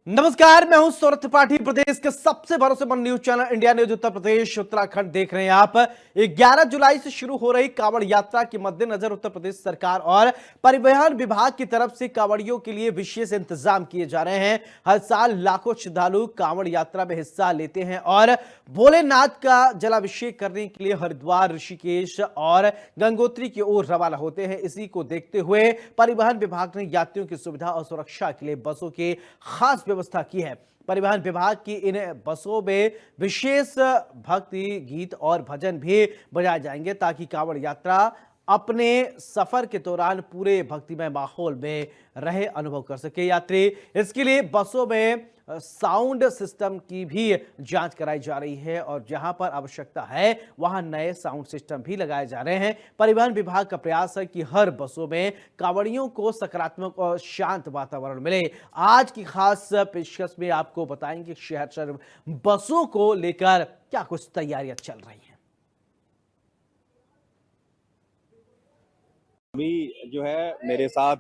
नमस्कार, मैं हूं सौरभ त्रिपाठी। प्रदेश के सबसे भरोसेमंद news channel India news Uttar Pradesh Uttarakhand देख रहे हैं आप। 11 जुलाई से शुरू हो रही कांवड़ यात्रा के मद्देनजर उत्तर प्रदेश सरकार और परिवहन विभाग की तरफ से कांवड़ियों के लिए विशेष इंतजाम किए जा रहे हैं। हर साल लाखों श्रद्धालु कांवड़ यात्रा में हिस्सा लेते हैं और भोलेनाथ का जलाभिषेक करने के लिए हरिद्वार, ऋषिकेश और गंगोत्री की ओर रवाना होते हैं। इसी को देखते हुए परिवहन विभाग ने यात्रियों की सुविधा और सुरक्षा के लिए बसों के खास व्यवस्था की है। परिवहन विभाग की इन बसों में विशेष भक्ति गीत और भजन भी बजाए जाएंगे ताकि कांवड़ यात्रा अपने सफर के दौरान पूरे भक्तिमय माहौल में रहे अनुभव कर सके यात्री। इसके लिए बसों में साउंड सिस्टम की भी जांच कराई जा रही है और जहां पर आवश्यकता है वहां नए साउंड सिस्टम भी लगाए जा रहे हैं। परिवहन विभाग का प्रयास है कि हर बसों में कांवड़ियों को सकारात्मक और शांत वातावरण मिले। आज की खास पेशकश में आपको बताएंगे शहर बसों को लेकर क्या कुछ तैयारियां चल रही हैं। अभी जो है मेरे साथ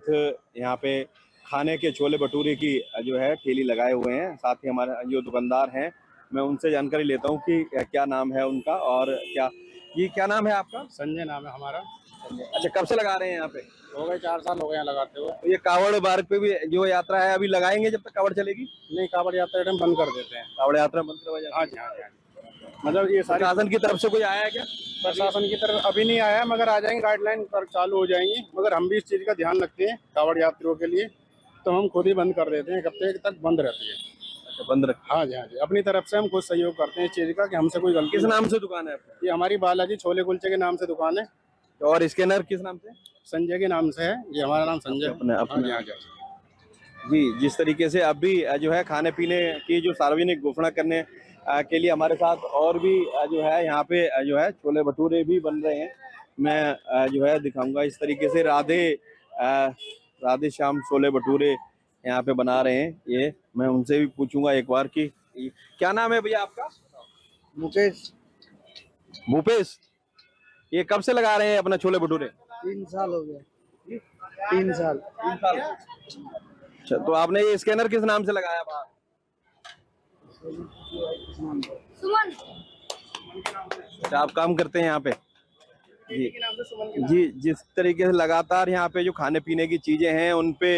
यहाँ पे खाने के छोले भटूरे की जो है ठेली लगाए हुए हैं। साथ ही हमारे जो दुकानदार हैं मैं उनसे जानकारी लेता हूँ कि क्या नाम है उनका और क्या नाम है आपका? संजय नाम है हमारा। अच्छा, कब से लगा रहे हैं यहाँ पे? हो गए 4 साल हो गए यहाँ लगाते हुए। ये कावड़ मार्ग पे भी जो यात्रा है अभी लगाएंगे जब तक कावड़ चलेगी? नहीं, कावड़ यात्रा एकदम बंद कर देते हैं। कावड़ यात्रा बंद करवा जाती है? हाँ जी, हाँ जी, हाँ जी। मतलब ये सारी प्रशासन की तरफ से कोई आया है क्या? प्रशासन की तरफ अभी नहीं आया, मगर आ जाएंगे, गाइडलाइन पर चालू हो जाएंगी। मगर हम भी इस चीज़ का ध्यान रखते हैं कावड़ यात्रियों के लिए, तो हम खुद ही बंद कर देते हैं। एक हफ्ते तक बंद रहती है। अच्छा, बंद रख। हाँ जी, हाँ जी। अपनी तरफ से हम खुद सहयोग करते हैं इस चीज़ का कि हमसे कोई गलती। किस नाम से दुकान है आपकी? ये हमारी बालाजी छोले कुलचे के नाम से दुकान है। और स्कैनर किस नाम से? संजय के नाम से है। ये हमारा नाम संजय। अपने हाँ जी, हाँ जी। जी, जिस तरीके से अब भी जो है खाने पीने की जो सार्वजनिक घोषणा करने के लिए हमारे साथ और भी जो है यहाँ पे जो है छोले भटूरे भी बन रहे हैं। मैं जो है दिखाऊंगा इस तरीके से राधे श्याम छोले भटूरे यहाँ पे बना रहे हैं। ये मैं उनसे भी पूछूंगा एक बार कि क्या नाम है भैया आपका? मुकेश। भूपेश, ये कब से लगा रहे हैं अपना छोले भटूरे? 3 साल हो गए। 3 साल। अच्छा, तो आपने ये स्कैनर किस नाम से लगाया बाहर? अच्छा, आप काम करते हैं यहाँ पे? जी, जिस तरीके से लगातार यहाँ पे जो खाने पीने की चीजें हैं उन पे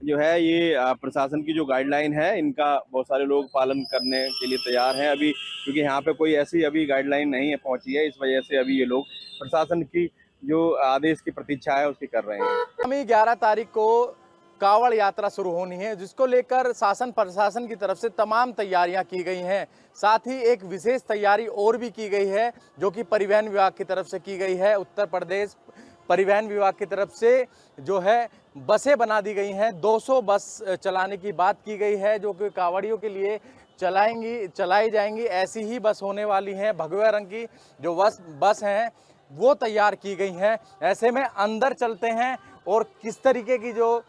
जो है ये प्रशासन की जो गाइडलाइन है इनका बहुत सारे लोग पालन करने के लिए तैयार हैं अभी, क्योंकि यहाँ पे कोई ऐसी अभी गाइडलाइन नहीं है पहुंची है। इस वजह से अभी ये लोग प्रशासन की जो आदेश की प्रतीक्षा है उसकी कर रहे हैं। आगामी 11 तारीख को कांवड़ यात्रा शुरू होनी है, जिसको लेकर शासन प्रशासन की तरफ से तमाम तैयारियां की गई हैं। साथ ही एक विशेष तैयारी और भी की गई है जो कि परिवहन विभाग की तरफ से की गई है। उत्तर प्रदेश परिवहन विभाग की तरफ से जो है बसें बना दी गई हैं। 200 बस चलाने की बात की गई है जो कि कांवड़ियों के लिए चलाई जाएंगी। ऐसी ही बस होने वाली हैं। भगवा रंग की जो बस हैं वो तैयार की गई हैं। ऐसे में अंदर चलते हैं और किस तरीके की जो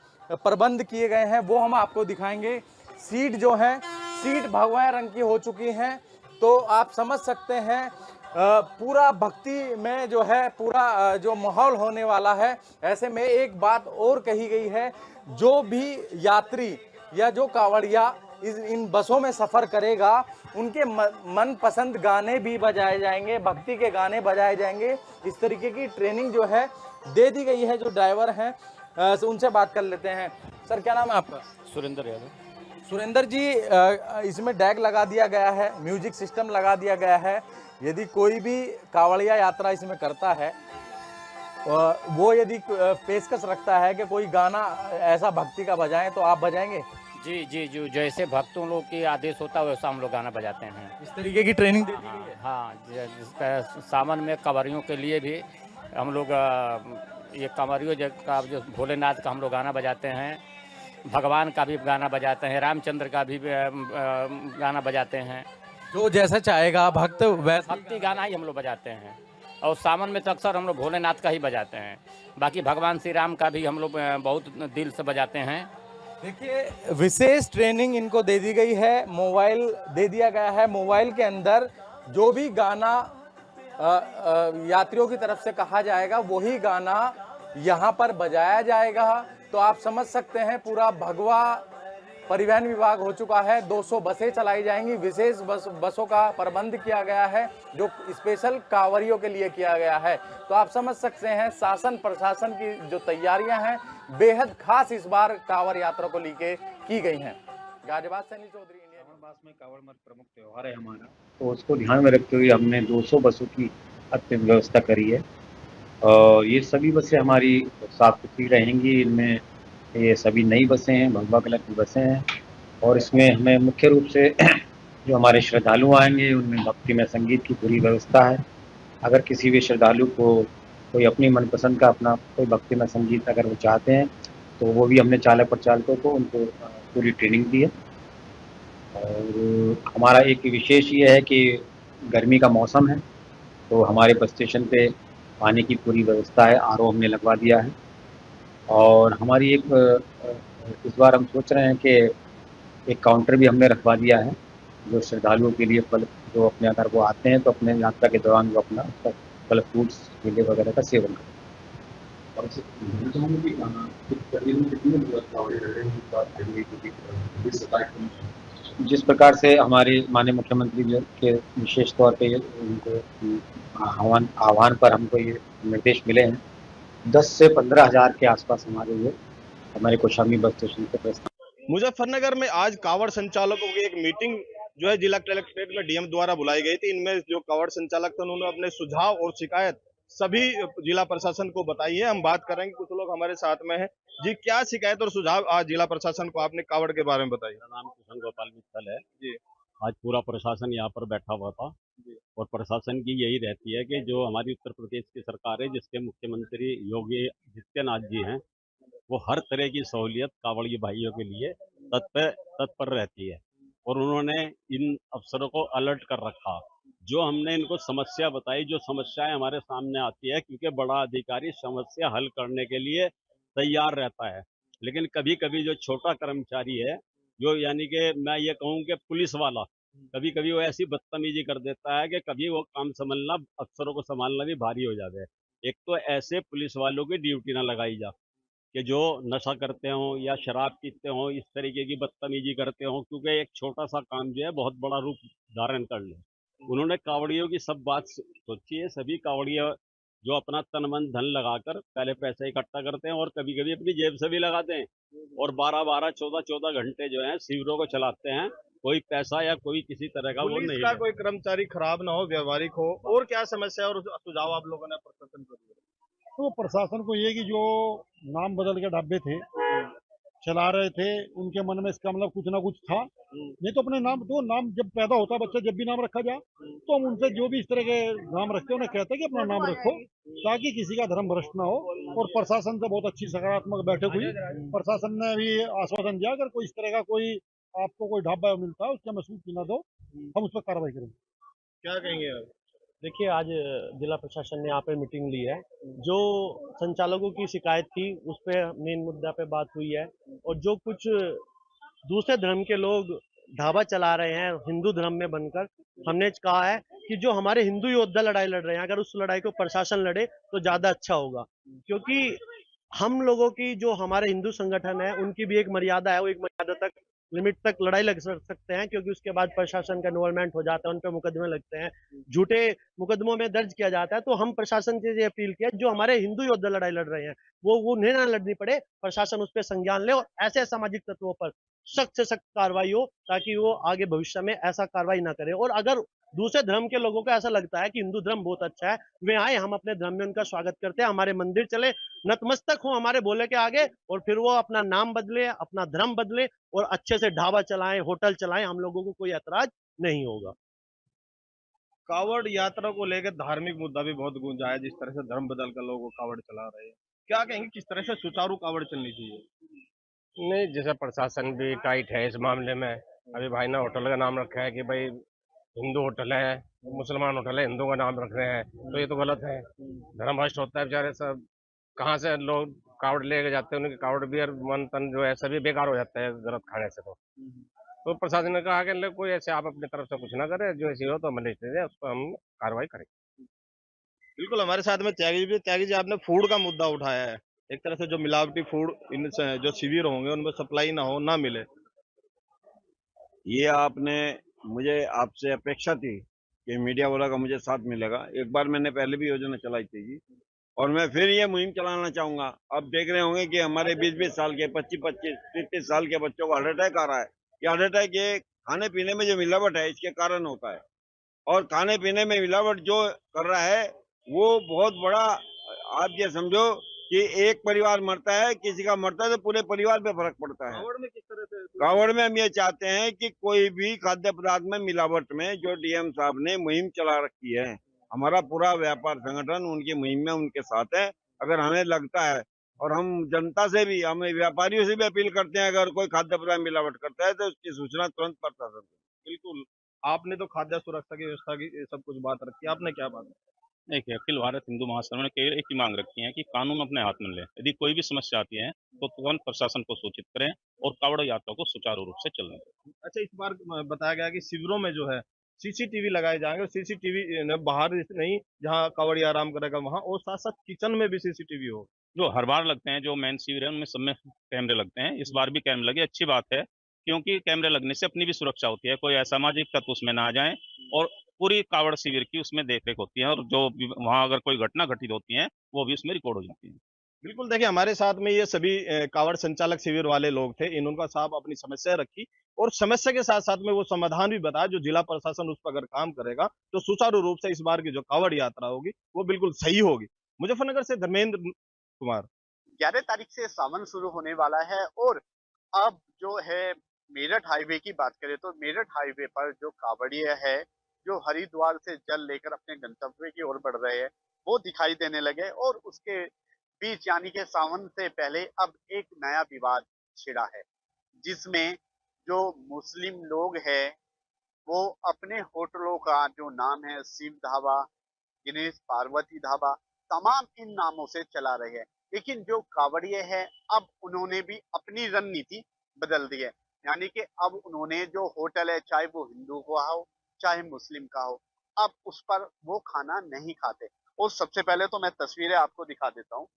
प्रबंध किए गए हैं वो हम आपको दिखाएंगे। सीट जो है सीट भगवा रंग की हो चुकी हैं, तो आप समझ सकते हैं पूरा भक्ति में जो है पूरा जो माहौल होने वाला है। ऐसे में एक बात और कही गई है, जो भी यात्री या जो कांवड़िया इन बसों में सफ़र करेगा उनके मनपसंद गाने भी बजाए जाएंगे, भक्ति के गाने बजाए जाएंगे। इस तरीके की ट्रेनिंग जो है दे दी गई है। जो ड्राइवर हैं उनसे बात कर लेते हैं। सर, क्या नाम है आपका? सुरेंद्र यादव। सुरेंद्र जी, इसमें डैग लगा दिया गया है, म्यूजिक सिस्टम लगा दिया गया है। यदि कोई भी कांवड़िया यात्रा इसमें करता है वो यदि पेशकश रखता है कि कोई गाना ऐसा भक्ति का बजाएं तो आप बजाएंगे? जी जी जी, जैसे भक्तों लोग की आदेश होता है वैसा हम लोग गाना बजाते हैं। इस तरीके की ट्रेनिंग दे दी गई है? हाँ, जिसका सावन में कांवरियों के लिए भी हम लोग ये कांवरियों का जो भोलेनाथ का हम लोग गाना बजाते हैं, भगवान का भी गाना बजाते हैं, रामचंद्र का भी गाना बजाते हैं। जो जैसा चाहेगा भक्त वैसा भक्ति गाना ही हम लोग बजाते हैं। और सावन में तो अक्सर हम लोग भोलेनाथ का ही बजाते हैं। बाकी भगवान श्री राम का भी हम लोग बहुत दिल से बजाते हैं। देखिए, विशेष ट्रेनिंग इनको दे दी गई है। मोबाइल दे दिया गया है। मोबाइल के अंदर जो भी गाना यात्रियों की तरफ से कहा जाएगा वही गाना यहाँ पर बजाया जाएगा। तो आप समझ सकते हैं पूरा भगवा परिवहन विभाग हो चुका है। 200 बसें चलाई जाएंगी। विशेष बसों का प्रबंध किया गया है जो स्पेशल कांवरियों के लिए किया गया है। तो आप समझ सकते हैं शासन प्रशासन की जो तैयारियां हैं बेहद खास इस बार कांवड़ यात्रा को लेके की गई हैं। गाजियाबाद से अनिल चौधरी, इंडिया न्यूज़। मास में कांवड़ मठ प्रमुख त्यौहार है हमारा, तो उसको ध्यान में रखते हुए हमने 200 बसों की अत्यंत व्यवस्था करी है। और ये सभी बसें हमारी साफ सुथरी रहेंगी। इनमें ये सभी नई बसें हैं, भगवा कलर की बसें हैं। और इसमें हमें मुख्य रूप से जो हमारे श्रद्धालु आएंगे उनमें भक्तिमय संगीत की पूरी व्यवस्था है। अगर किसी भी श्रद्धालु को कोई अपनी मनपसंद का अपना कोई भक्तिमय संगीत अगर वो चाहते हैं तो वो भी हमने चालक प्रचालकों को उनको पूरी ट्रेनिंग दी है। और हमारा एक विशेष ये है कि गर्मी का मौसम है तो हमारे बस स्टेशन पे पानी की पूरी व्यवस्था है, आरओ हमने लगवा दिया है। और हमारी इस बार हम सोच रहे हैं कि एक काउंटर भी हमने रखवा दिया है जो श्रद्धालुओं के लिए फल, जो अपने अगर वो आते हैं तो अपने यात्रा के दौरान वो अपना फल फ्रूट्स केले वगैरह का सेवन करें। जिस प्रकार से हमारे माननीय मुख्यमंत्री जी के विशेष तौर पे उनको आह्वान पर हमको ये निर्देश मिले हैं, 10 से 15 हज़ार के आसपास हमारे कौशाम्बी बस स्टेशन पे प्रस्थान। मुजफ्फरनगर में आज कावड़ संचालकों की एक मीटिंग जो है जिला कलेक्ट्रेट में डीएम द्वारा बुलाई गई थी। इनमें जो कावड़ संचालक थे उन्होंने अपने सुझाव और शिकायत सभी जिला प्रशासन को बताई है। हम बात करेंगे, कुछ लोग हमारे साथ में हैं। जी, क्या शिकायत और सुझाव आज जिला प्रशासन को आपने कावड़ के बारे में बताई? मेरा नाम किशन गोपाल मित्तल है जी। आज पूरा प्रशासन यहाँ पर बैठा हुआ था और प्रशासन की यही रहती है कि जो हमारी उत्तर प्रदेश की सरकार है जिसके मुख्यमंत्री योगी आदित्यनाथ जी हैं वो हर तरह की सहूलियत कांवड़िए भाइयों के लिए तत्पर रहती है। और उन्होंने इन अफसरों को अलर्ट कर रखा। जो हमने इनको समस्या बताई, जो समस्याएं हमारे सामने आती है, क्योंकि बड़ा अधिकारी समस्या हल करने के लिए तैयार रहता है, लेकिन कभी कभी जो छोटा कर्मचारी है, जो यानी कि मैं ये कहूँ कि पुलिस वाला, कभी कभी वो ऐसी बदतमीजी कर देता है कि कभी वो काम संभालना, अफसरों को संभालना भी भारी हो जाता है। एक तो ऐसे पुलिस वालों की ड्यूटी ना लगाई जा कि जो नशा करते हों या शराब पीते हों, इस तरीके की बदतमीजी करते हों, क्योंकि एक छोटा सा काम जो है बहुत बड़ा रूप धारण कर ले। उन्होंने कांवड़ियों की सब बात सोची है। सभी कांवड़िया जो अपना तन मन धन लगाकर पहले पैसे इकट्ठा करते हैं और कभी कभी अपनी जेब से भी लगाते हैं और 12-12, 14-14 घंटे जो है शिविरों को चलाते हैं। कोई पैसा या कोई किसी तरह का वो पुलिस नहीं का है। कोई कर्मचारी खराब ना हो, व्यवहारिक हो, और क्या समस्या और सुझाव आप लोगों ने प्रशासन को दिए? तो प्रशासन को ये कि जो नाम बदल के ढाबे थे चला रहे थे उनके मन में इसका मतलब कुछ ना कुछ था। नहीं तो अपने नाम जब पैदा होता है बच्चा, जब भी नाम रखा जाए तो हम उनसे जो भी इस तरह के नाम रखते हैं उन्हें कहते हैं कि अपना नाम रखो ताकि किसी का धर्म भ्रष्ट ना हो। और प्रशासन से बहुत अच्छी सकारात्मक बैठक हुई। प्रशासन ने भी आश्वासन दिया अगर कोई इस तरह का कोई आपको कोई ढाबा मिलता है उसका महसूस न दो, हम उस पर कार्रवाई करेंगे। क्या कहेंगे आप? देखिए, आज जिला प्रशासन ने यहाँ पे मीटिंग ली है। जो संचालकों की शिकायत थी उस पे मेन मुद्दा पे बात हुई है। और जो कुछ दूसरे धर्म के लोग ढाबा चला रहे हैं हिंदू धर्म में बनकर, हमने कहा है कि जो हमारे हिंदू योद्धा लड़ाई लड़ रहे हैं अगर उस लड़ाई को प्रशासन लड़े तो ज़्यादा अच्छा होगा। क्योंकि हम लोगों की जो हमारे हिंदू संगठन है उनकी भी एक मर्यादा है, वो एक मर्यादा तक लिमिट तक लड़ाई लग सकते हैं क्योंकि उसके बाद प्रशासन का इन्वॉल्वमेंट हो जाता है, उन पर मुकदमे लगते हैं, झूठे मुकदमों में दर्ज किया जाता है। तो हम प्रशासन से ये अपील किया जो हमारे हिंदू योद्धा लड़ाई लड़ रहे हैं वो उन्हें ना लड़नी पड़े, प्रशासन उस पर संज्ञान ले और ऐसे सामाजिक तत्वों पर सख्त से सख्त कार्रवाई हो ताकि वो आगे भविष्य में ऐसा कार्रवाई ना करे। और अगर दूसरे धर्म के लोगों को ऐसा लगता है कि हिंदू धर्म बहुत अच्छा है, वे आए, हम अपने धर्म में उनका स्वागत करते हैं, हमारे मंदिर चले, नतमस्तक हो हमारे बोले के आगे और फिर वो अपना नाम बदले, अपना धर्म बदले और अच्छे से ढाबा चलाएं, होटल चलाएं, हम लोगों को कोई ऐतराज नहीं होगा। कावड़ यात्रा को लेकर धार्मिक मुद्दा भी बहुत गूंजा है, जिस तरह से धर्म बदल कर लोग कावड़ चला रहे हैं। क्या कहेंगे, किस तरह से सुचारू कावड़ चलनी चाहिए? नहीं, जैसे प्रशासन भी टाइट है इस मामले में। अभी भाई ने होटल का नाम रखा है कि भाई हिंदू होटल है, मुसलमान होटल है, हिंदू का नाम रख रहे हैं, तो ये तो गलत है। धर्म भ्रष्ट होता है बेचारे सब। कहाँ से लोग कावड़ लेके जाते हैं, उनके कावड़ भी और मन तन जो है सभी बेकार हो जाता है गलत खाने से। तो प्रशासन ने कहा कि कोई ऐसे आप अपनी तरफ से कुछ ना करे, जो ऐसी हो तो हमें लिस्ट दे, उस पर हम कार्रवाई करेंगे। बिल्कुल, हमारे साथ में त्यागी जी आपने फूड का मुद्दा उठाया है। एक तरह से जो मिलावटी फूड इन जो शिविर होंगे उनमें सप्लाई ना हो, ना मिले, ये आपने मुझे आपसे अपेक्षा थी कि मीडिया वाला का मुझे साथ मिलेगा। एक बार मैंने पहले भी योजना चलाई थी जी, और मैं फिर ये मुहिम चलाना चाहूंगा। अब देख रहे होंगे कि हमारे 20-20 साल के 25-25 30-30 साल के बच्चों को हार्ट अटैक आ रहा है। ये हार्ट अटैक ये खाने पीने में जो मिलावट है इसके कारण होता है, और खाने पीने में मिलावट जो कर रहा है वो बहुत बड़ा, आप ये समझो कि एक परिवार मरता है, किसी का मरता है तो पूरे परिवार पे फर्क पड़ता है। कावड़ में किस तरह से कांवड़ में हम ये चाहते हैं कि कोई भी खाद्य पदार्थ में मिलावट में, जो डीएम साहब ने मुहिम चला रखी है, हमारा पूरा व्यापार संगठन उनकी मुहिम में उनके साथ है। अगर हमें लगता है, और हम जनता से भी, हम व्यापारियों से भी अपील करते हैं, अगर कोई खाद्य पदार्थ मिलावट करता है तो उसकी सूचना तुरंत प्रशासन को। बिल्कुल, आपने तो खाद्य सुरक्षा की व्यवस्था की सब कुछ बात रखी, आपने क्या बात? देखिए, अखिल भारत हिंदू महासभा ने केवल एक ही मांग रखी है कि कानून अपने हाथ में ले। यदि कोई भी समस्या आती है तो तुरंत प्रशासन को सूचित करें और कावड़ यात्रा को सुचारू रूप से चलने दें। अच्छा, इस बार बताया गया कि शिविरों में जो है सीसीटीवी लगाए जाएंगे, और सीसीटीवी बाहर नहीं, जहाँ कावड़िया आराम करेगा वहां, और साथ साथ किचन में भी सीसीटीवी हो। जो हर बार लगते हैं, जो मेन शिविर है उनमें सब में कैमरे लगते हैं। इस बार भी कैमरे लगे, अच्छी बात है, क्योंकि कैमरे लगने से अपनी भी सुरक्षा होती है, कोई असामाजिक तत्व उसमें ना आ जाए, और पूरी कावड़ शिविर की उसमें देखरेख होती है, और जो वहाँ अगर कोई घटना घटित होती है वो भी उसमें रिकॉर्ड हो जाती है। बिल्कुल, देखिए हमारे साथ में ये सभी कावड़ संचालक शिविर वाले लोग थे। इन्होंने साहब अपनी समस्या रखी, और समस्या के साथ साथ में वो समाधान भी बताया, जो जिला प्रशासन उस पर अगर काम करेगा तो सुचारू रूप से इस बार की जो कावड़ यात्रा होगी वो बिल्कुल सही होगी। मुजफ्फरनगर से धर्मेंद्र कुमार। 11 तारीख से सावन शुरू होने वाला है, और अब जो है मेरठ हाईवे की बात करें तो मेरठ हाईवे पर जो कावड़िया है, जो हरिद्वार से जल लेकर अपने गंतव्य की ओर बढ़ रहे हैं, वो दिखाई देने लगे। और उसके बीच यानी कि सावन से पहले अब एक नया विवाद छिड़ा है, जिसमें जो मुस्लिम लोग हैं वो अपने होटलों का जो नाम है शिव ढाबा, गणेश पार्वती ढाबा, तमाम इन नामों से चला रहे हैं। लेकिन जो कावड़िए हैं अब उन्होंने भी अपनी रणनीति बदल दी है, यानी कि अब उन्होंने जो होटल है, चाहे वो हिंदू का हो चाहे मुस्लिम का हो, अब उस पर वो खाना नहीं खाते। और सबसे पहले तो मैं तस्वीरें आपको दिखा देता हूँ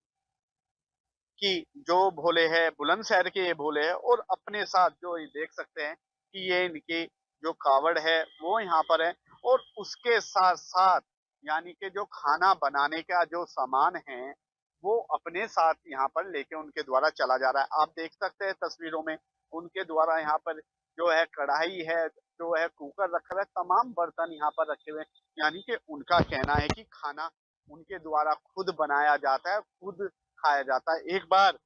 कि जो भोले हैं, बुलंदशहर के ये भोले हैं, और अपने साथ जो ये देख सकते हैं कि ये इनकी जो कावड़ है वो यहाँ पर है, और उसके साथ साथ यानी कि जो खाना बनाने का जो सामान है वो अपने साथ यहाँ पर लेके उनके द्वारा चला जा रहा है। आप देख सकते हैं तस्वीरों में उनके द्वारा यहाँ पर जो है कढ़ाई है, जो है कुकर रखा है, तमाम बर्तन यहाँ पर रखे हुए हैं। यानी कि उनका कहना है कि खाना उनके द्वारा खुद बनाया जाता है, खुद खाया जाता है। एक बार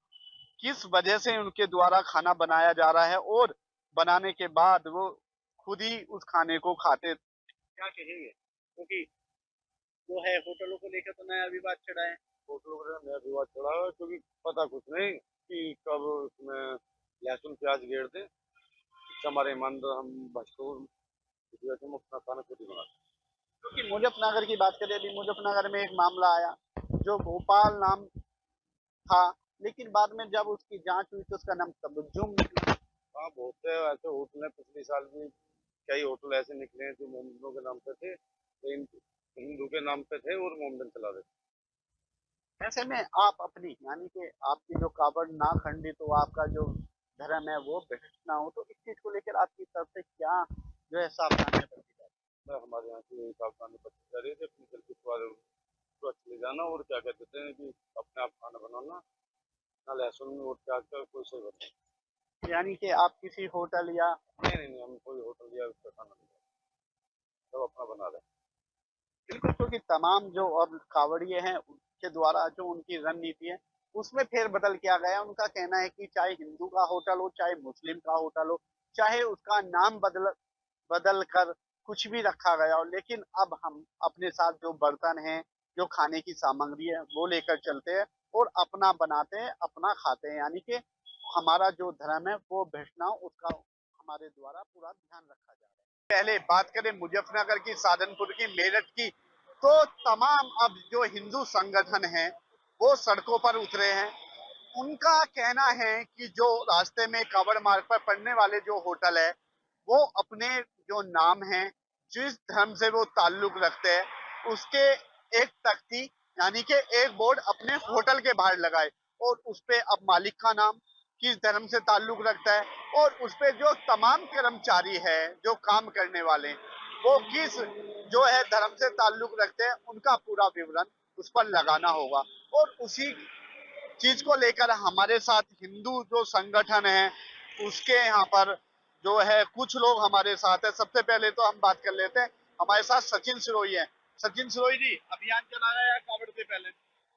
किस वजह से उनके द्वारा खाना बनाया जा रहा है और बनाने के बाद वो खुद ही उस खाने को खाते, क्या कहेंगे? क्योंकि जो है होटलों को लेकर तो नया विवाद छिड़ा है। होटलों का नया विवाद चढ़ा है, क्योंकि पता कुछ नहीं कि कब उसमें लहसुन प्याज गेर दे। हमारे ईमानदार हम भरपूर इस वजह से हम अपना खाना खुद ही बनाते हैं। क्योंकि मुजफ्फरनगर की बात करें, अभी मुजफ्फरनगर में एक मामला आया, जो भोपाल नाम था, लेकिन बाद में जब उसकी जांच हुई तो उसका नाम तबज्जुम निकला। हाँ, बहुत से ऐसे होटल हैं, पिछले साल भी कई होटल ऐसे निकले हैं जो मोमडनों के नाम पे थे, लेकिन हिंदू के नाम पे थे और मोमडन चला रहे थे। ऐसे में आप अपनी यानी कि आपकी जो कावड़ ना खंडित तो आपका जो धर्म है वो भ्रष्ट ना हो, तो इस चीज को लेकर आपकी तरफ से क्या जो है सावधानियां बरती जाए? हमारे यहाँ की सावधानी बरती जा रही है, अपनी जल्दी स्वच्छ ले जाना, और क्या कहते हैं कि अपने आप खाना बनाना, ना लहसुन और प्याज का कोई से बना। यानी कि आप किसी होटल या नहीं, हम कोई होटल या उसका खाना नहीं, सब अपना बना रहे हैं। बिल्कुल, क्योंकि तमाम जो और कावड़िए हैं उनके द्वारा जो उनकी रणनीति है उसमें फेरबदल किया गया। उनका कहना है कि चाहे हिंदू का होटल हो चाहे मुस्लिम का होटल हो, चाहे उसका नाम बदल बदल कर कुछ भी रखा गया हो, लेकिन अब हम अपने साथ जो बर्तन हैं, जो खाने की सामग्री है वो लेकर चलते हैं और अपना बनाते हैं, अपना खाते हैं। यानी कि हमारा जो धर्म है वो भ्रष्ट ना हो, उसका हमारे द्वारा पूरा ध्यान रखा जा रहा है। पहले बात करें मुजफ्फरनगर की, साधनपुर की, मेरठ की, तो तमाम अब जो हिंदू संगठन हैं वो सड़कों पर उतरे हैं। उनका कहना है कि जो रास्ते में कावड़ मार्ग पर पड़ने वाले जो होटल है वो अपने जो नाम है, जिस धर्म से वो ताल्लुक रखते हैं, उसके एक तख्ती यानी कि एक बोर्ड अपने होटल के बाहर लगाए, और उस पे अब मालिक का नाम, किस धर्म से ताल्लुक रखता है, और उस पे जो तमाम कर्मचारी है, जो काम करने वाले, वो किस जो है धर्म से ताल्लुक रखते हैं, उनका पूरा विवरण उस पर लगाना होगा। और उसी चीज को लेकर हमारे साथ हिंदू जो संगठन है उसके यहाँ पर जो है कुछ लोग हमारे साथ है। सबसे पहले तो हम बात कर लेते हैं, हमारे साथ सचिन सिरोही है। सचिन सिरोही जी, अभियान चलाया है कावड़ से पहले?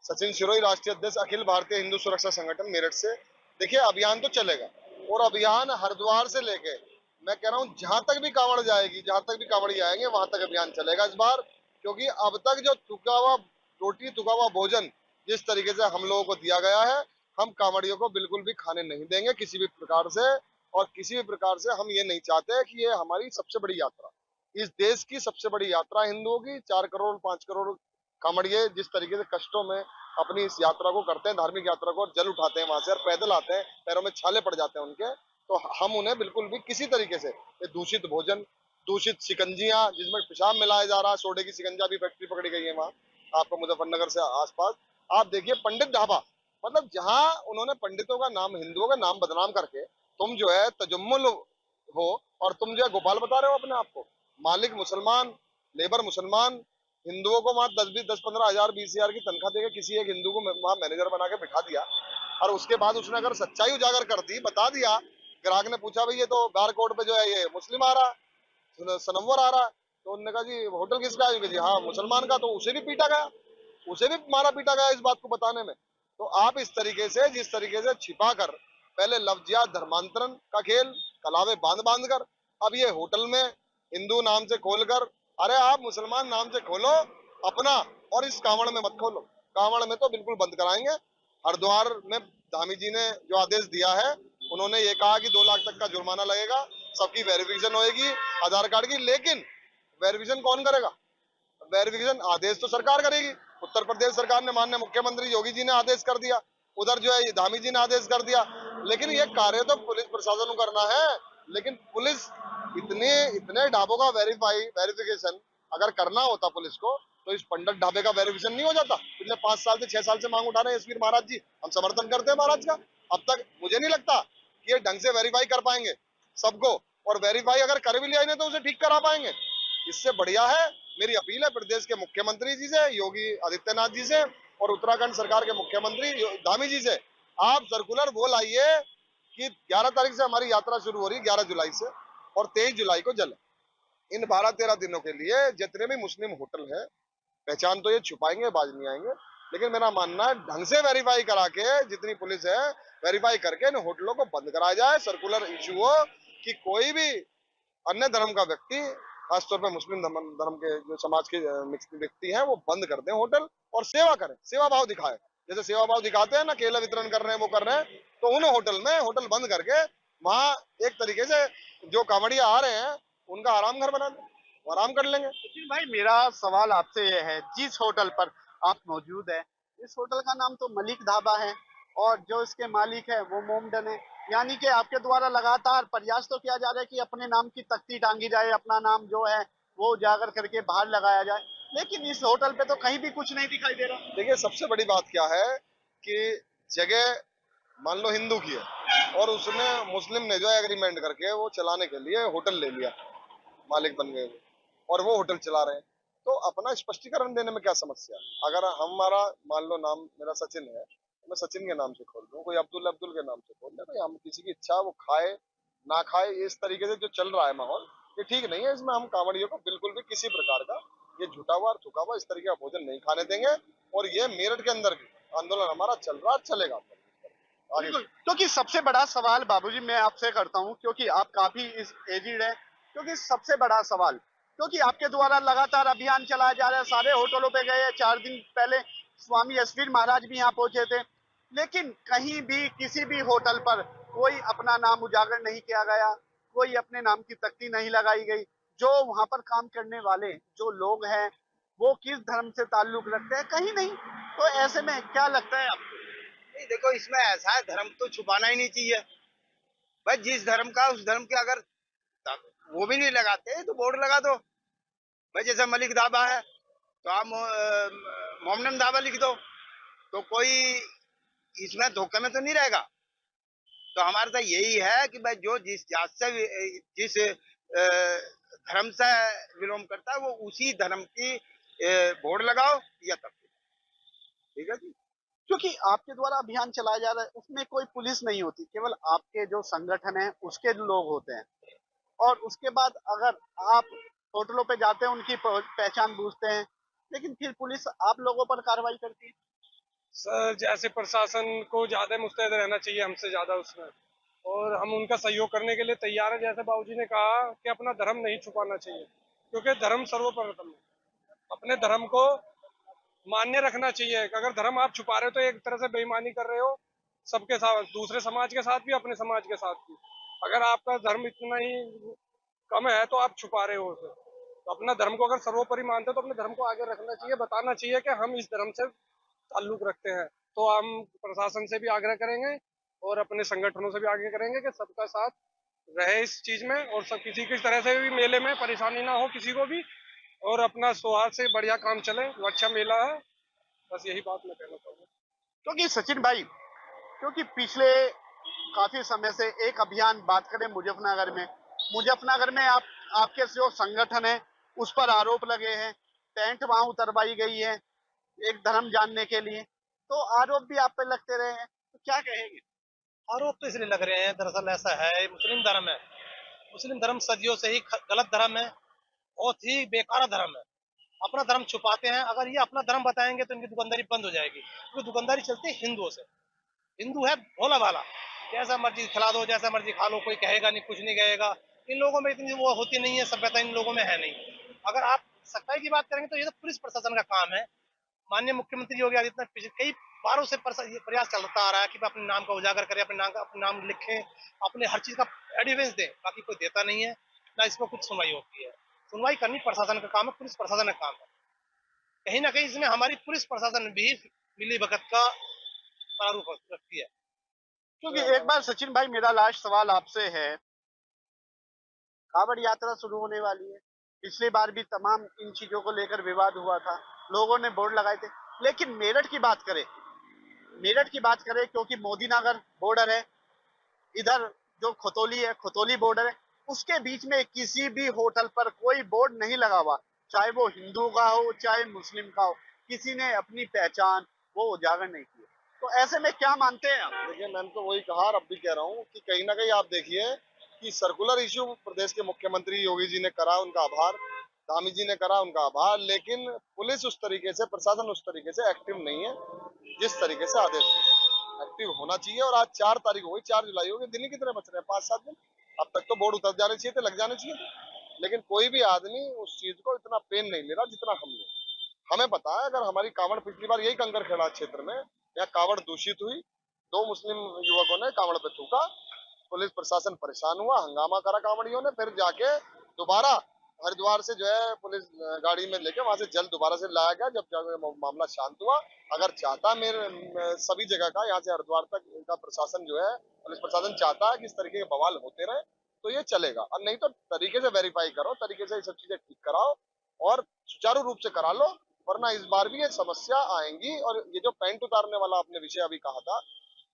सचिन सिरोही, राष्ट्रीय अध्यक्ष अखिल भारतीय हिंदू सुरक्षा संगठन मेरठ से। देखिए, अभियान तो चलेगा और अभियान हरिद्वार से लेके मैं कह रहा हूँ जहां तक भी कांवड़ जाएगी, जहां तक भी कांवड़ी आएंगे वहां तक अभियान चलेगा इस बार। क्योंकि अब तक जो थुका हुआ रोटी, थुका हुआ भोजन जिस तरीके से हम लोगों को दिया गया है, हम कांवड़ियों को बिल्कुल भी खाने नहीं देंगे किसी भी प्रकार से। और किसी भी प्रकार से हम ये नहीं चाहते कि ये हमारी सबसे बड़ी यात्रा, इस देश की सबसे बड़ी यात्रा हिंदुओं की, 4 करोड़ 5 करोड़ कांवड़िये जिस तरीके से कष्टों में अपनी इस यात्रा को करते हैं, धार्मिक यात्रा को, और जल उठाते हैं वहां से और पैदल आते हैं, पैरों में छाले पड़ जाते हैं उनके, तो हम उन्हें बिल्कुल भी किसी तरीके से ये दूषित भोजन, दूषित शिकंजियां जिसमें पेशाब मिलाया जा रहा है, सोडे की शिकंजा भी फैक्ट्री पकड़ी गई है वहाँ आपको मुजफ्फरनगर से आसपास। आप देखिए पंडित ढाबा, मतलब जहां उन्होंने पंडितों का नाम, हिंदुओं का नाम बदनाम करके तुम जो है तजम्मुल हो और तुम जो है गोपाल बता रहे हो अपने आप को। मालिक मुसलमान, लेबर मुसलमान, हिंदुओं को वहां 10-15 हजार 20 हजार की तनख्वाह देकर किसी एक हिंदू को वहां मैनेजर बना के बिठा दिया। और उसके बाद उसने अगर सच्चाई उजागर कर दी, बता दिया, ग्राहक ने पूछा भाई ये तो बार कोड पे जो है ये मुस्लिम आ रहा, सनव्वर आ रहा, तो उन्होंने कहा जी होटल किसका है? जी हाँ मुसलमान का। तो उसे भी पीटा गया, उसे भी मारा पीटा गया इस बात को बताने में। तो आप इस तरीके से, जिस तरीके से छिपा कर पहले लफ्जिया धर्मांतरण का खेल, कलावे बांध कर, अब ये होटल में हिंदू नाम से खोलकर, अरे आप मुसलमान नाम से खोलो अपना, और इस कांवड़ में मत खोलो। कांवड़ में तो बिल्कुल बंद कराएंगे। हरिद्वार में धामी जी ने जो आदेश दिया है, उन्होंने ये कहा कि 2 लाख तक का जुर्माना लगेगा, सबकी वेरिफिकेशन होगी आधार कार्ड की। लेकिन वेरिफिकेशन कौन करेगा? वेरिफिकेशन आदेश तो सरकार करेगी। उत्तर प्रदेश सरकार ने, माननीय मुख्यमंत्री योगी जी ने आदेश कर दिया, उधर जो है धामी जी ने आदेश कर दिया। लेकिन ये कार्य तो पुलिस प्रशासन को करना है। लेकिन पुलिस इतने ढाबों का वेरिफिकेशन अगर करना होता पुलिस को, तो इस पंडित ढाबे का वेरिफिकेशन नहीं हो जाता। पिछले 5 साल से 6 साल से मांग उठा रहे हैं एसपी महाराज जी, हम समर्थन करते हैं महाराज का। अब तक मुझे नहीं लगता कि ये ढंग से वेरीफाई कर पाएंगे सबको, और वेरीफाई अगर कर भी लिया इन्हें तो उसे ठीक करा पाएंगे। इससे बढ़िया है, मेरी अपील है प्रदेश के मुख्यमंत्री जी से, योगी आदित्यनाथ जी से, और उत्तराखंड सरकार के मुख्यमंत्री धामी जी से, आप सर्कुलर वो लाइए कि 11 तारीख से हमारी यात्रा शुरू हो रही है, 11 जुलाई से, और 23 जुलाई को जल। इन 12-13 दिनों के लिए जितने भी मुस्लिम होटल है, पहचान तो ये छुपाएंगे, बाज नहीं आएंगे, लेकिन मेरा मानना है ढंग से वेरीफाई करा के, जितनी पुलिस है वेरीफाई करके इन होटलों को बंद कराया जाए। सर्कुलर इशू हो कि कोई भी अन्य धर्म का व्यक्ति, खासतौर पर मुस्लिम धर्म के जो समाज के व्यक्ति हैं, वो बंद कर दें होटल और सेवा करें, सेवा भाव दिखाए। जैसे सेवा भाव दिखाते हैं ना, केला वितरण कर रहे हैं, वो कर रहे हैं, तो उन होटल में होटल बंद करके वहाँ एक तरीके से जो कांवड़िया आ रहे हैं उनका आराम घर बना दें, वो आराम कर लेंगे। सचिन भाई, मेरा सवाल आपसे ये है, जिस होटल पर आप मौजूद है, इस होटल का नाम तो मलिक ढाबा है, और जो इसके मालिक है वो मोमडन है, यानी कि आपके द्वारा लगातार प्रयास तो किया जा रहा है कि अपने नाम की तख्ती टांगी जाए, अपना नाम जो है वो उजागर करके बाहर लगाया जाए, लेकिन इस होटल पे तो कहीं भी कुछ नहीं दिखाई दे रहा। देखिए, सबसे बड़ी बात क्या है कि जगह मान लो हिंदू की है, और उसने मुस्लिम ने जो है एग्रीमेंट करके वो चलाने के लिए होटल ले लिया, मालिक बन गए और वो होटल चला रहे हैं, तो अपना स्पष्टीकरण देने में क्या समस्या? अगर हमारा मान लो नाम मेरा सचिन है, मैं सचिन के नाम से खोल दूं, कोई अब्दुल के नाम से खोल दे, तो हम किसी की इच्छा वो खाए ना खाए, इस तरीके से जो चल रहा है माहौल, ये ठीक नहीं है। इसमें हम कांवड़ियों को बिल्कुल भी किसी प्रकार का ये झूठा हुआ और थुका हुआ इस तरीके का भोजन नहीं खाने देंगे, और ये मेरठ के अंदर भी आंदोलन हमारा चल रहा, चलेगा। बिल्कुल, क्योंकि सबसे बड़ा सवाल बाबूजी मैं आपसे करता हूं, क्योंकि आप काफी इस एजिड हैं, क्योंकि सबसे बड़ा सवाल, क्योंकि आपके द्वारा लगातार अभियान चलाया जा रहा है, सारे होटलों पे गए, 4 दिन पहले स्वामी एसवीर महाराज भी यहाँ पहुंचे थे, लेकिन कहीं भी किसी भी होटल पर कोई अपना नाम उजागर नहीं किया गया, कोई अपने नाम की तख्ती नहीं लगाई गई। जो वहां पर काम करने वाले जो लोग हैं वो किस धर्म से ताल्लुक रखते हैं, कहीं नहीं। तो ऐसे में क्या लगता है आपको? नहीं, देखो इसमें ऐसा है, धर्म तो छुपाना ही नहीं चाहिए भाई। जिस धर्म का उस धर्म के अगर वो भी नहीं लगाते तो बोर्ड लगा दो भाई। जैसे मलिक ढाबा है तो आप मोमडन ढाबा लिख दो, तो कोई इसमें धोखे में तो नहीं रहेगा। तो हमारा तो यही है कि भाई जो जिस जात से जिस धर्म से बिलोंग करता है वो उसी धर्म की वोट लगाओ या तब, ठीक है जी। क्योंकि आपके द्वारा अभियान चलाया जा रहा है उसमें कोई पुलिस नहीं होती, केवल आपके जो संगठन है उसके लोग होते हैं, और उसके बाद अगर आप होटलों पे जाते हैं उनकी पहचान पूछते हैं, लेकिन फिर पुलिस आप लोगों पर कार्रवाई करती है। सर जैसे प्रशासन को ज्यादा मुस्तैद रहना चाहिए हमसे ज्यादा उसमें, और हम उनका सहयोग करने के लिए तैयार है। जैसे बाबूजी ने कहा कि अपना धर्म नहीं छुपाना चाहिए, क्योंकि धर्म सर्वप्रथम है। अपने धर्म को मान्य रखना चाहिए। अगर धर्म आप छुपा रहे हो तो एक तरह से बेईमानी कर रहे हो सबके साथ, दूसरे समाज के साथ भी, अपने समाज के साथ भी। अगर आपका धर्म इतना ही कम है तो आप छुपा रहे हो उसे। तो अपना धर्म को अगर सर्वोपरि मानते हो तो अपने धर्म को आगे रखना चाहिए, बताना चाहिए कि हम इस धर्म से ताल्लुक रखते हैं। तो हम प्रशासन से भी आग्रह करेंगे और अपने संगठनों से भी आग्रह करेंगे कि सबका साथ रहे इस चीज में, और सब किसी की तरह से भी मेले में परेशानी ना हो किसी को भी, और अपना सौहार्द से बढ़िया काम चले। अच्छा मेला है, बस यही बात मैं कहना चाहूँगा। क्योंकि सचिन भाई, क्योंकि पिछले काफी समय से एक अभियान बात करें मुजफ्फरनगर में आपके जो संगठन है उस पर आरोप लगे हैं, टेंट वहां उतरवाई गई है एक धर्म जानने के लिए, तो आरोप भी आप पे लगते रहे हैं, तो क्या कहेंगे? आरोप तो इसलिए लग रहे हैं, दरअसल ऐसा है, मुस्लिम धर्म है। मुस्लिम धर्म सदियों से ही गलत धर्म है, बहुत ही बेकार धर्म है। अपना धर्म छुपाते हैं। अगर ये अपना धर्म बताएंगे तो इनकी दुकानदारी बंद हो जाएगी, क्योंकि दुकानदारी चलती है हिंदुओं से। हिंदू है भोला भाला, जैसा मर्जी खिला दो, जैसा मर्जी खा लो, कोई कहेगा नहीं, कुछ नहीं कहेगा। इन लोगों में इतनी वो होती नहीं है, सभ्यता इन लोगों में है नहीं। अगर आप सच्चाई की बात करेंगे तो ये तो पुलिस प्रशासन का काम है। माननीय मुख्यमंत्री योगी आदित्यनाथ पिछले कई बारों से ये प्रयास चलता आ रहा है कि अपने नाम का उजागर करें, अपने नाम लिखें, अपने हर चीज का एविडेंस दें, बाकी कोई देता नहीं है, ना इसमें कुछ सुनवाई होती है। सुनवाई करनी प्रशासन का काम है, पुलिस प्रशासन का काम है। कहीं ना कहीं इसमें हमारी पुलिस प्रशासन भी मिली भगत का प्रारूप रखती है। क्योंकि एक बार सचिन भाई मेरा लास्ट सवाल आपसे है, कावड़ यात्रा शुरू होने वाली है, पिछली बार भी तमाम इन चीजों को लेकर विवाद हुआ था, लोगों ने बोर्ड लगाए थे, लेकिन मेरठ की बात करें क्योंकि मोदीनगर बॉर्डर है, इधर जो खतौली बॉर्डर है, उसके बीच में किसी भी होटल पर कोई बोर्ड नहीं लगा हुआ, चाहे वो हिंदू का हो चाहे मुस्लिम का हो, किसी ने अपनी पहचान वो उजागर नहीं की। तो ऐसे में क्या मानते हैं आप? देखिए मैंने तो वही कहा और अब भी कह रहा हूँ कि कहीं ना कहीं आप देखिए कि सर्कुलर इश्यू प्रदेश के मुख्यमंत्री योगी जी ने करा, उनका आभार, धामी जी ने करा, उनका आभार, लेकिन पुलिस उस तरीके से, प्रशासन उस तरीके से एक्टिव नहीं है जिस तरीके से आदेश एक्टिव होना चाहिए। और आज 4 तारीख हो गई, 4 जुलाई हो गई, दिन ही कितने बच रहे हैं, 5-7 दिन। अब तक तो बोर्ड उतर जाने चाहिए थे, लग जाने चाहिए, लेकिन कोई भी आदमी उस चीज को इतना पेन नहीं ले रहा जितना हम ले। हमें पता है अगर हमारी कावड़, पिछली बार यही कंकर खेड़ा क्षेत्र में, यहाँ कावड़ दूषित हुई, 2 मुस्लिम युवकों ने कावड़ पे थूका, पुलिस प्रशासन परेशान हुआ, हंगामा करा कावड़ियों ने, फिर जाके दोबारा हरिद्वार से जो है पुलिस गाड़ी में लेके वहां से जल दोबारा से लाया गया, जब जाके मामला शांत हुआ। अगर चाहता सभी जगह का, यहाँ से हरिद्वार तक का प्रशासन जो है, पुलिस प्रशासन चाहता है कि इस तरीके के बवाल होते रहे तो ये चलेगा, और नहीं तो तरीके से वेरीफाई करो, तरीके से ये सब चीजें ठीक कराओ और सुचारू रूप से करा लो, वरना इस बार भी ये समस्या आएंगी। और ये जो पैंट उतारने वाला आपने विषय अभी कहा था,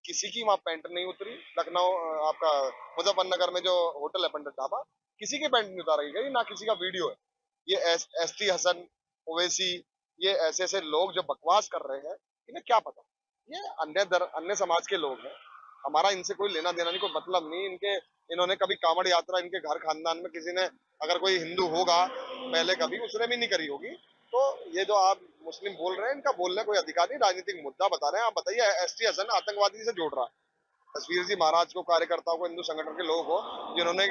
किसी की वहां पैंट नहीं उतरी। लखनऊ आपका मुजफ्फरनगर में जो होटल है पंडित ढाबा, किसी की पैंट नहीं उतारी गई, ना किसी का वीडियो है। ये एसटी हसन ओवैसी, ये ऐसे ऐसे लोग जो बकवास कर रहे हैं, इन्हें क्या पता, ये अन्य समाज के लोग हैं, हमारा इनसे कोई लेना देना नहीं, कोई मतलब नहीं। इन्होंने कभी कांवड़ यात्रा, इनके घर खानदान में किसी ने, अगर कोई हिंदू होगा पहले कभी, उसने भी नहीं करी होगी। तो ये जो आप मुस्लिम बोल रहे हैं, इनका बोलने कोई अधिकार नहीं, राजनीतिक मुद्दा बता रहे हैं। आप बताइए, एसटी हसन आतंकवादी से जोड़ रहा है तस्वीर जी महाराज को, कार्यकर्ताओं को, हिंदू संगठन के लोगों को, जिन्होंने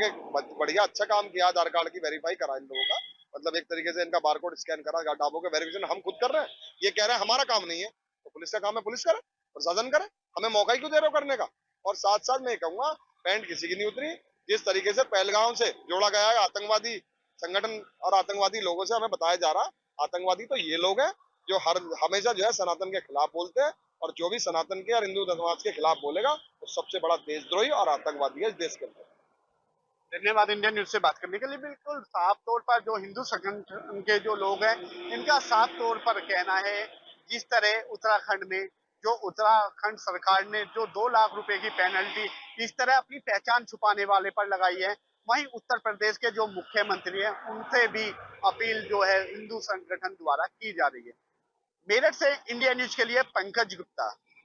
बढ़िया अच्छा काम किया, आधार कार्ड की वेरीफाई करा इन लोगों का, मतलब एक तरीके से इनका बारकोड स्कैन करा, ढाबों के वेरिफिकेशन हम खुद कर रहे हैं। ये कह रहे हैं हमारा काम नहीं है, तो पुलिस का काम है, पुलिस करे, प्रशासन करे, हमें मौका ही क्यों दे रहे हो करने का। और साथ साथ मैं कहूंगा, पैंट किसी की नहीं उतरी। जिस तरीके से पहलगांव से जोड़ा गया है आतंकवादी संगठन और आतंकवादी लोगों से, हमें बताया जा रहा, आतंकवादी तो ये लोग हैं जो हमेशा जो है सनातन के खिलाफ बोलते हैं, और जो भी सनातन के और हिंदू समाज के खिलाफ बोलेगा वो सबसे बड़ा देशद्रोही और आतंकवादी है इस देश के अंदर। धन्यवाद इंडियन न्यूज से बात करने के लिए। बिल्कुल साफ तौर पर जो हिंदू संगठन के जो लोग हैं, इनका साफ तौर पर कहना है, जिस तरह उत्तराखंड में जो उत्तराखंड सरकार ने जो 2 लाख रुपए की पेनल्टी इस तरह अपनी पहचान छुपाने वाले पर लगाई है, वहीं उत्तर प्रदेश के जो मुख्यमंत्री हैं उनसे भी अपील जो है हिंदू संगठन द्वारा की जा रही है। मेरठ से इंडिया न्यूज के लिए पंकज गुप्ता।